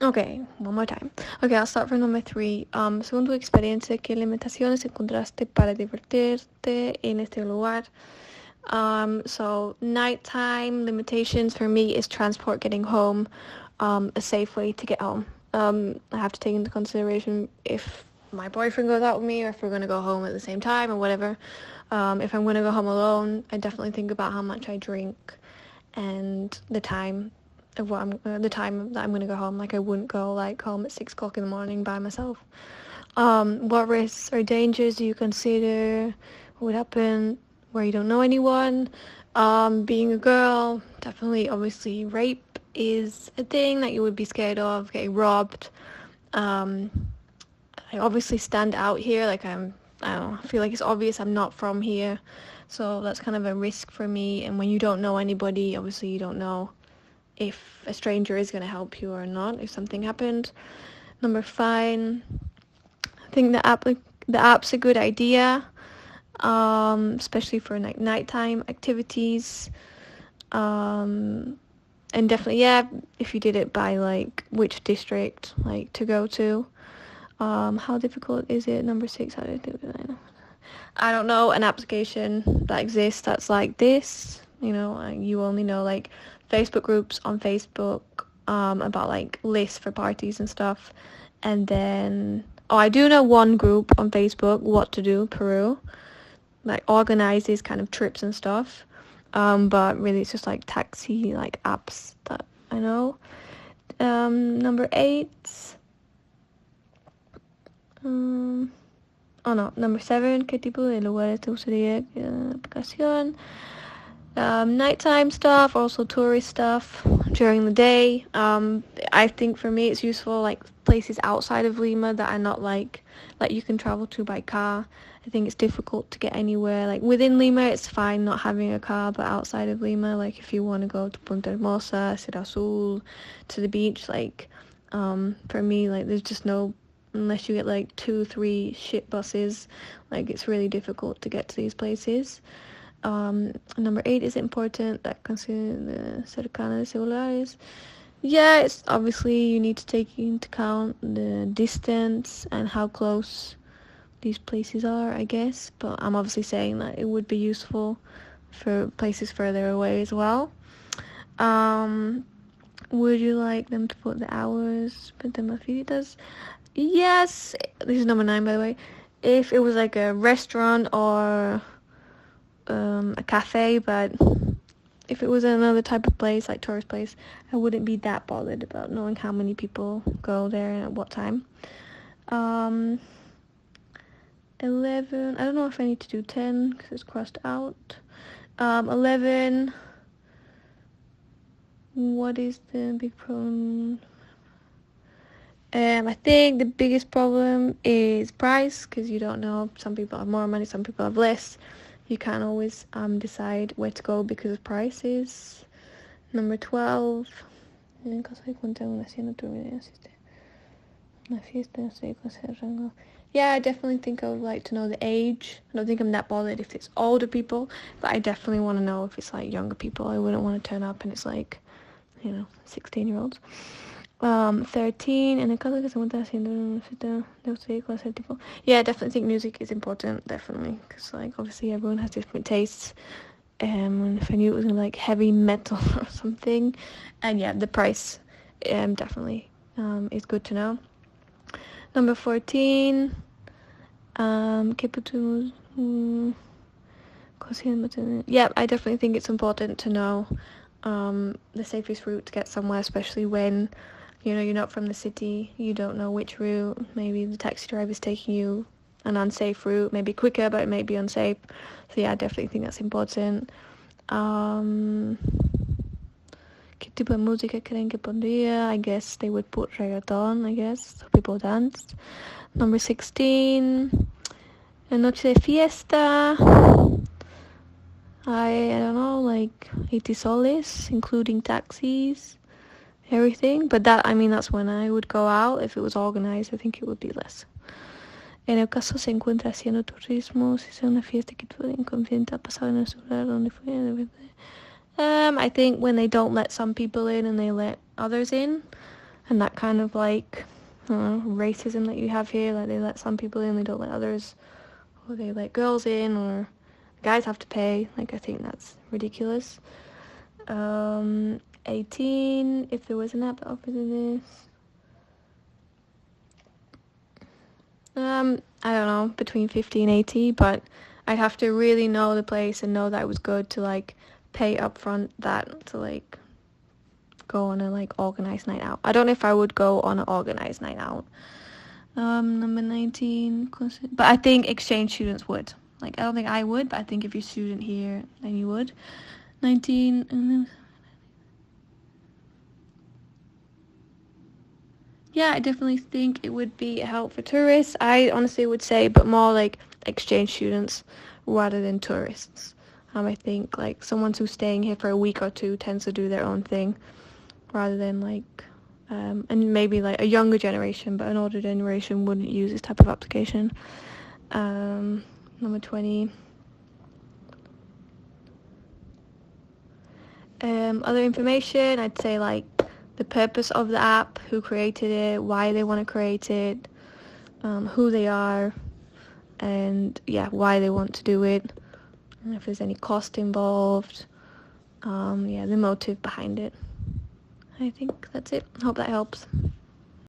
Okay, one more time. Okay, I'll start from number 3. Según tu experiencia, ¿qué limitaciones encontraste para divertirte en este lugar? So nighttime limitations for me is transport getting home, a safe way to get home. I have to take into consideration if my boyfriend goes out with me or if we're gonna go home at the same time or whatever. If I'm gonna go home alone, I definitely think about how much I drink and the time the time that I'm gonna go home. Like I wouldn't go like home at 6 o'clock in the morning by myself. What risks or dangers do you consider would happen where you don't know anyone? Being a girl, definitely, obviously, rape is a thing that you would be scared of. Getting robbed. Um, I obviously stand out here. I don't know, I feel like it's obvious I'm not from here, so that's kind of a risk for me. And when you don't know anybody, obviously you don't know if a stranger is going to help you or not if something happened. Number 5, I think the app's a good idea, especially for like nighttime activities. And definitely, yeah, if you did it by like which district like to go to. How difficult is it? Number 6, how do I do it? I don't know an application that exists that's like this. You only know like Facebook groups on Facebook about like lists for parties and stuff. And then, I do know one group on Facebook, What to Do Peru, like organizes kind of trips and stuff. But really it's just like taxi like apps that I know. Number 8. Number 7, ¿qué tipo de lugares te gustaría en la aplicación? Nighttime stuff, also tourist stuff during the day. I think for me it's useful like places outside of Lima that are not like you can travel to by car. I think it's difficult to get anywhere. Like within Lima it's fine not having a car, but outside of Lima, like if you want to go to Punta Hermosa, Ciudad Azul, to the beach, like for me, like there's just no, unless you get like 2-3 shit buses, like it's really difficult to get to these places. Number 8, is it important that consider the cercana de celulares? Yeah, it's obviously you need to take into account the distance and how close these places are, I guess. But I'm obviously saying that it would be useful for places further away as well. Would you like them to put the hours, put them afilitas? Yes. This is number 9, by the way. If it was like a restaurant or a cafe, but if it was another type of place, like tourist place, I wouldn't be that bothered about knowing how many people go there and at what time. 11, I don't know if I need to do 10 because it's crossed out. 11, what is the big problem? I think the biggest problem is price, because you don't know, some people have more money, some people have less. You can't always decide where to go because of prices. Number 12. En caso de encontrar una cena, una fiesta, no sé, rango. Yeah, I definitely think I would like to know the age. I don't think I'm that bothered if it's older people, but I definitely want to know if it's like younger people. I wouldn't want to turn up and it's like, 16-year-olds. 13, en el caso que se encuentra haciendo una fiesta, no sé cuál es el tipo. Yeah, I definitely think music is important, definitely, because like obviously everyone has different tastes. And if I knew it was gonna be like heavy metal or something, and yeah, the price definitely is good to know. Number 14, ¿qué podemos yeah, I definitely think it's important to know the safest route to get somewhere, especially when you're not from the city, you don't know which route. Maybe the taxi driver's taking you an unsafe route, maybe quicker, but it may be unsafe. So yeah, I definitely think that's important. ¿Qué tipo de música creen que pondría? I guess they would put reggaeton, I guess, so people dance. Number 16, la noche de fiesta. I don't know, like 80 soles, including taxis, everything. But that's when I would go out. If it was organized, I think it would be less. En el caso se encuentra haciendo turismo, si es una fiesta que tú en confianza pasado en el celular, donde fue. I think when they don't let some people in and they let others in, and that kind of like racism that you have here, like they let some people in, they don't let others, or they let girls in, or guys have to pay. Like, I think that's ridiculous. 18, if there was an app that offers this. I don't know, between 50 and 80, but I'd have to really know the place and know that it was good to like pay upfront that to like go on a like organized night out. I don't know if I would go on an organized night out. Number 19, but I think exchange students would. Like, I don't think I would, but I think if you're a student here, then you would. 19, and then yeah, I definitely think it would be a help for tourists. I honestly would say, but more like exchange students rather than tourists. I think like someone who's staying here for a week or two tends to do their own thing rather than like, and maybe like a younger generation, but an older generation wouldn't use this type of application. Number 20. Other information, I'd say like the purpose of the app, who created it, why they want to create it, who they are, and yeah, why they want to do it, and if there's any cost involved, yeah, the motive behind it. I think that's it. Hope that helps.